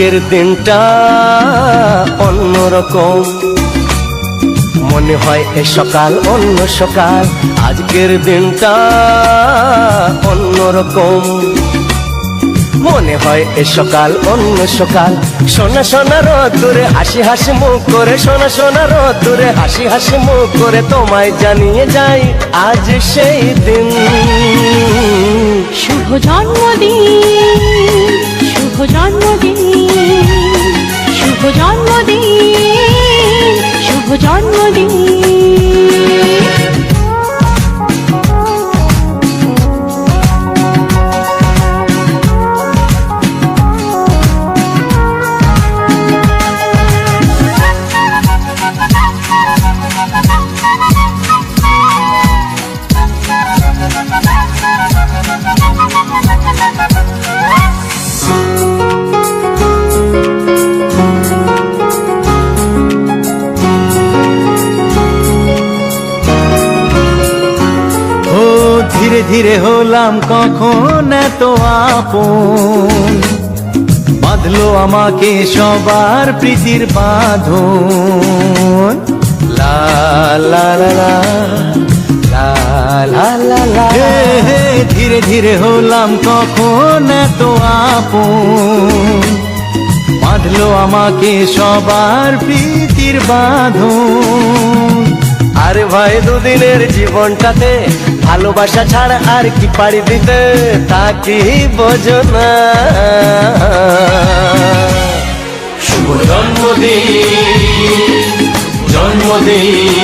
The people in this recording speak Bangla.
আজকের দিনটা অন্যরকম, মনে হয় এ সকাল অন্য সকাল। আজকের দিনটা অন্যরকম, মনে হয় এ সকাল অন্য সকাল। সোনা সোনা রোদ্দুরে হাসি হাসি মুখ করে, সোনা সোনা রোদ্দুরে হাসি হাসি মুখ করে তোমায় জানিয়ে যাই আজ সেই দিন। শুভ জন্মদিন, শুভ জন্মদিন, শুভ জন্মদিন, শুভ জন্মদিন। ধীরে ধীরে হলাম কখন এত আপন, বাঁধলো আমাকে সবার প্রীতির বাঁধন। লা লা লা লা লা লা লা লা। ধীরে ধীরে হলাম কখন এত আপন, বাঁধলো আমাকে সবার প্রীতির বাঁধন। আরে ভাই দুদিনের জীবনটাতে ভালোবাসা ছাড়া আর কি পারি দিতে, তা কি বোঝো না। শুভ জন্মদিন, জন্মদিন,